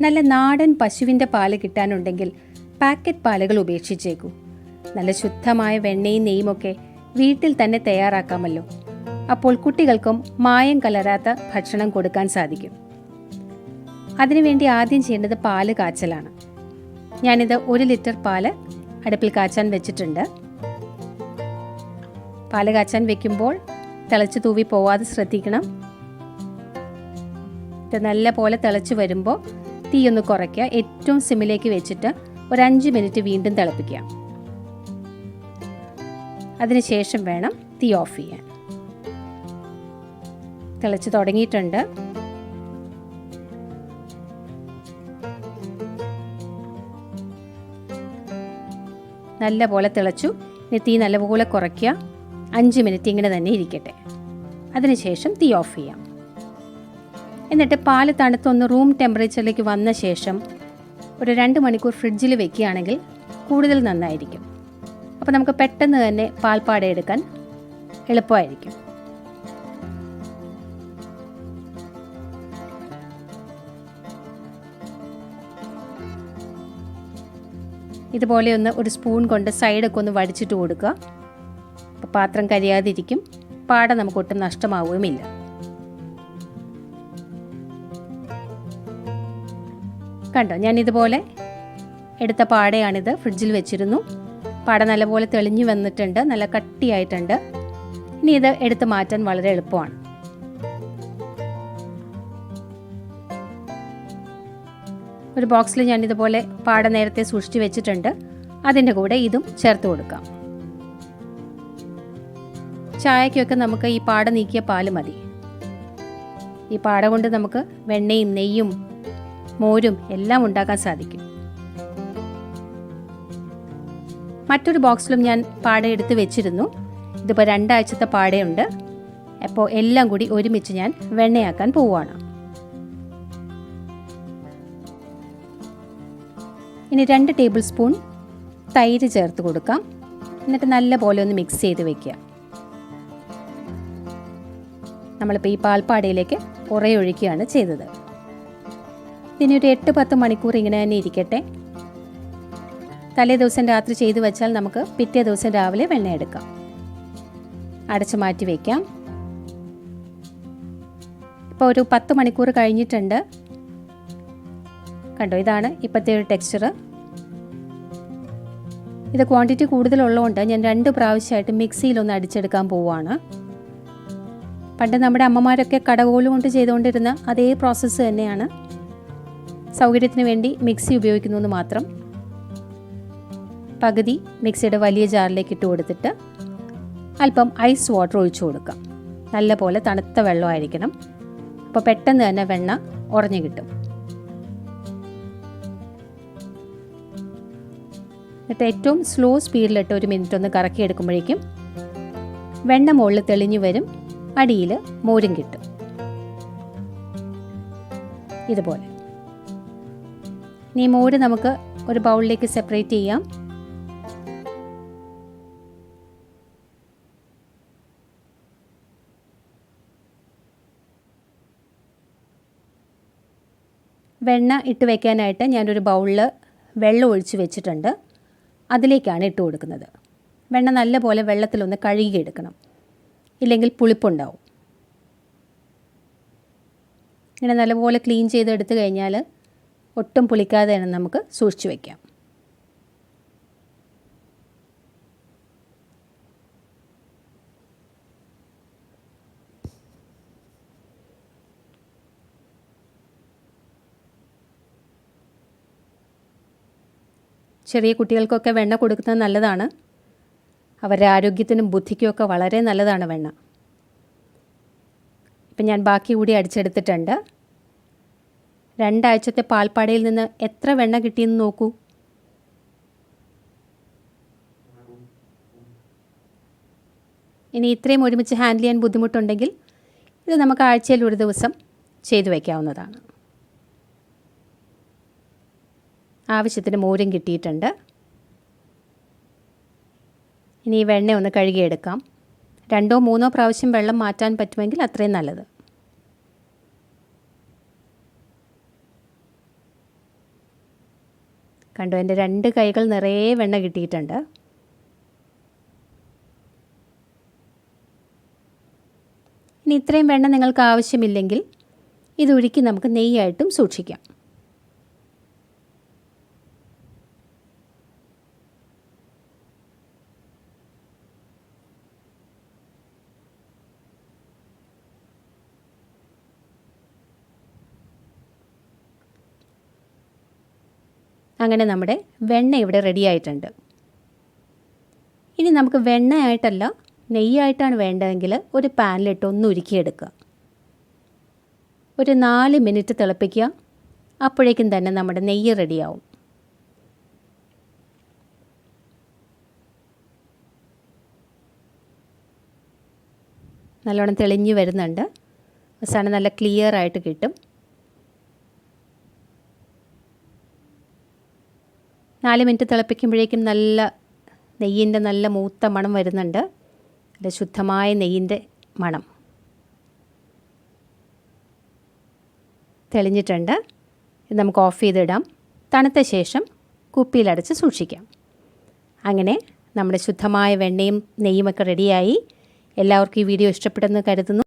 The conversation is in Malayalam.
നല്ല നാടൻ പശുവിൻ്റെ പാല് കിട്ടാനുണ്ടെങ്കിൽ പാക്കറ്റ് പാലുകൾ ഉപേക്ഷിച്ചേക്കൂ. നല്ല ശുദ്ധമായ വെണ്ണയും നെയ്യുമൊക്കെ വീട്ടിൽ തന്നെ തയ്യാറാക്കാമല്ലോ. അപ്പോൾ കുട്ടികൾക്കും മായം കലരാത്ത ഭക്ഷണം കൊടുക്കാൻ സാധിക്കും. അതിനുവേണ്ടി ആദ്യം ചെയ്യേണ്ടത് പാല് കാച്ചലാണ്. ഞാനിത് 1 ലിറ്റർ പാല് അടുപ്പിൽ കാച്ചാൻ വെച്ചിട്ടുണ്ട്. പാല് കാച്ചാൻ വെക്കുമ്പോൾ തിളച്ച് തൂവി പോവാതെ ശ്രദ്ധിക്കണം. ഇത് നല്ല പോലെ തിളച്ച് വരുമ്പോൾ തീ ഒന്ന് കുറയ്ക്കുക. ഏറ്റവും സിമ്മിലേക്ക് വെച്ചിട്ട് ഒരു 5 മിനിറ്റ് വീണ്ടും തിളപ്പിക്കുക. അതിനുശേഷം വേണം തീ ഓഫ് ചെയ്യാൻ. തിളച്ച് തുടങ്ങിയിട്ടുണ്ട്. നല്ല പോലെ തിളച്ചു. ഇനി തീ നല്ലപോലെ കുറയ്ക്കുക. 5 മിനിറ്റ് ഇങ്ങനെ തന്നെ ഇരിക്കട്ടെ. അതിനുശേഷം തീ ഓഫ് ചെയ്യാം. എന്നിട്ട് പാല് തണുത്തൊന്ന് റൂം ടെമ്പറേച്ചറിലേക്ക് വന്ന ശേഷം ഒരു 2 മണിക്കൂർ ഫ്രിഡ്ജിൽ വെക്കുകയാണെങ്കിൽ കൂടുതൽ നന്നായിരിക്കും. അപ്പോൾ നമുക്ക് പെട്ടെന്ന് തന്നെ പാൽപ്പാട എടുക്കാൻ എളുപ്പമായിരിക്കും. ഇതുപോലെ ഒരു സ്പൂൺ കൊണ്ട് സൈഡൊക്കെ ഒന്ന് വടിച്ചിട്ട് കൊടുക്കുക. അപ്പോൾ പാത്രം കരിയാതിരിക്കും. പാട നമുക്ക് ഒട്ടും നഷ്ടമാവുകയുമില്ല. കണ്ടോ, ഞാനിതുപോലെ എടുത്ത പാടയാണിത്. ഫ്രിഡ്ജിൽ വെച്ചിരുന്നു. പാട നല്ലപോലെ തെളിഞ്ഞു വന്നിട്ടുണ്ട്, നല്ല കട്ടിയായിട്ടുണ്ട്. ഇനി ഇത് എടുത്ത് മാറ്റാൻ വളരെ എളുപ്പമാണ്. ഒരു ബോക്സിൽ ഞാനിതുപോലെ പാട നേരത്തെ സൂക്ഷിച്ച് വെച്ചിട്ടുണ്ട്. അതിൻ്റെ കൂടെ ഇതും ചേർത്ത് കൊടുക്കാം. ചായക്കൊക്കെ നമുക്ക് ഈ പാട നീക്കിയ പാല് മതി. ഈ പാട കൊണ്ട് നമുക്ക് വെണ്ണയും നെയ്യും മോരും എല്ലാം ഉണ്ടാക്കാൻ സാധിക്കും. മറ്റൊരു ബോക്സിലും ഞാൻ പാട എടുത്ത് വെച്ചിരുന്നു. ഇതിപ്പോൾ 2 ആഴ്ചത്തെ പാടയുണ്ട്. അപ്പോൾ എല്ലാം കൂടി ഒരുമിച്ച് ഞാൻ വെണ്ണയാക്കാൻ പോവുകയാണ്. ഇനി 2 ടേബിൾ സ്പൂൺ തൈര് ചേർത്ത് കൊടുക്കാം. എന്നിട്ട് നല്ല പോലെ ഒന്ന് മിക്സ് ചെയ്ത് വെക്കുക. നമ്മളിപ്പോൾ ഈ പാൽപ്പാടയിലേക്ക് ഒഴിക്കുകയാണ് ചെയ്തത്. ഇനി ഒരു 8-10 മണിക്കൂർ ഇങ്ങനെ തന്നെ ഇരിക്കട്ടെ. തലേ ദിവസം രാത്രി ചെയ്ത് വെച്ചാൽ നമുക്ക് പിറ്റേ ദിവസം രാവിലെ വെണ്ണ എടുക്കാം. അടച്ച് മാറ്റി വയ്ക്കാം. ഇപ്പോൾ ഒരു 10 മണിക്കൂർ കഴിഞ്ഞിട്ടുണ്ട്. കണ്ടോ, ഇതാണ് ഇപ്പോഴത്തെ ഒരു ടെക്സ്ചർ. ഇത് ക്വാണ്ടിറ്റി കൂടുതലുള്ളതുകൊണ്ട് ഞാൻ 2 പ്രാവശ്യമായിട്ട് മിക്സിയിലൊന്ന് അടിച്ചെടുക്കാൻ പോവുകയാണ്. പണ്ട് നമ്മുടെ അമ്മമാരൊക്കെ കടകോല് കൊണ്ട് ചെയ്തുകൊണ്ടിരുന്ന അതേ പ്രോസസ്സ് തന്നെയാണ്. സൗകര്യത്തിന് വേണ്ടി മിക്സി ഉപയോഗിക്കുന്നു മാത്രം. പകുതി മിക്സിയുടെ വലിയ ജാറിലേക്ക് ഇട്ട് കൊടുത്തിട്ട് അല്പം ഐസ് വാട്ടർ ഒഴിച്ചു കൊടുക്കാം. നല്ല പോലെ തണുത്ത വെള്ളമായിരിക്കണം. അപ്പോൾ പെട്ടെന്ന് തന്നെ വെണ്ണ ഉറഞ്ഞു കിട്ടും. എന്നിട്ട് ഏറ്റവും സ്ലോ സ്പീഡിലിട്ട് 1 മിനിറ്റ് ഒന്ന് കറക്കി എടുക്കുമ്പോഴേക്കും വെണ്ണ മുകളിൽ തെളിഞ്ഞു വരും. അടിയിൽ മോരും കിട്ടും. ഇതുപോലെ. ഇനി മോര് നമുക്ക് ഒരു ബൗളിലേക്ക് സെപ്പറേറ്റ് ചെയ്യാം. വെണ്ണ ഇട്ട് വയ്ക്കാനായിട്ട് ഞാനൊരു ബൗളിൽ വെള്ളം ഒഴിച്ച് വെച്ചിട്ടുണ്ട്. അതിലേക്കാണ് ഇട്ട് കൊടുക്കുന്നത്. വെണ്ണ നല്ലപോലെ വെള്ളത്തിലൊന്ന് കഴുകിയെടുക്കണം, ഇല്ലെങ്കിൽ പുളിപ്പുണ്ടാവും. ഇങ്ങനെ നല്ലപോലെ ക്ലീൻ ചെയ്തെടുത്ത് കഴിഞ്ഞാൽ ഒട്ടും പുളിക്കാതെ തന്നെ നമുക്ക് സൂക്ഷിച്ച് വയ്ക്കാം. ചെറിയ കുട്ടികൾക്കൊക്കെ വെണ്ണ കൊടുക്കുന്നത് നല്ലതാണ്. അവരുടെ ആരോഗ്യത്തിനും ബുദ്ധിക്കുമൊക്കെ വളരെ നല്ലതാണ് വെണ്ണ. ഇപ്പം ഞാൻ ബാക്കി കൂടി അടിച്ചെടുത്തിട്ടുണ്ട്. 2 ആഴ്ചത്തെ പാൽപ്പാടയിൽ നിന്ന് എത്ര വെണ്ണ കിട്ടിയെന്ന് നോക്കൂ. ഇനി ഇത്രയും ഒരുമിച്ച് ഹാൻഡിൽ ചെയ്യാൻ ബുദ്ധിമുട്ടുണ്ടെങ്കിൽ ഇത് നമുക്ക് ആഴ്ചയിൽ ഒരു ദിവസം ചെയ്തു വയ്ക്കാവുന്നതാണ്. ആവശ്യത്തിന് മോരും കിട്ടിയിട്ടുണ്ട്. ഇനി ഈ വെണ്ണ ഒന്ന് കഴുകിയെടുക്കാം. 2-3 പ്രാവശ്യം വെള്ളം മാറ്റാൻ പറ്റുമെങ്കിൽ അത്രയും നല്ലത്. കണ്ടോ, എൻ്റെ 2 കൈകൾ നിറയെ വെണ്ണ കിട്ടിയിട്ടുണ്ട്. ഇനി ഇത്രയും വെണ്ണ നിങ്ങൾക്ക് ആവശ്യമില്ലെങ്കിൽ ഇതൊഴുക്കി നമുക്ക് നെയ്യായിട്ടും സൂക്ഷിക്കാം. അങ്ങനെ നമ്മുടെ വെണ്ണ ഇവിടെ റെഡി ആയിട്ടുണ്ട്. ഇനി നമുക്ക് വെണ്ണയായിട്ടല്ല നെയ്യായിട്ടാണ് വേണ്ടതെങ്കിൽ ഒരു പാനിലിട്ട് ഒന്ന് ഉരുക്കിയെടുക്കുക. ഒരു 4 മിനിറ്റ് തിളപ്പിക്കുക. അപ്പോഴേക്കും തന്നെ നമ്മുടെ നെയ്യ് റെഡിയാവും. നല്ലോണം തെളിഞ്ഞ് വരുന്നുണ്ട്. അവസാനം നല്ല ക്ലിയർ ആയിട്ട് കിട്ടും. 4 മിനിറ്റ് തിളപ്പിക്കുമ്പോഴേക്കും നല്ല നെയ്യിൻ്റെ നല്ല മൂത്ത മണം വരുന്നുണ്ട്. നല്ല ശുദ്ധമായ നെയ്യിൻ്റെ മണം തെളിഞ്ഞിട്ടുണ്ട്. ഇത് നമുക്ക് ഓഫ് ചെയ്തിടാം. തണുത്ത ശേഷം കുപ്പിയിലടച്ച് സൂക്ഷിക്കാം. അങ്ങനെ നമ്മുടെ ശുദ്ധമായ വെണ്ണയും നെയ്യുമൊക്കെ റെഡിയായി. എല്ലാവർക്കും ഈ വീഡിയോ ഇഷ്ടപ്പെട്ടെന്ന് കരുതുന്നു.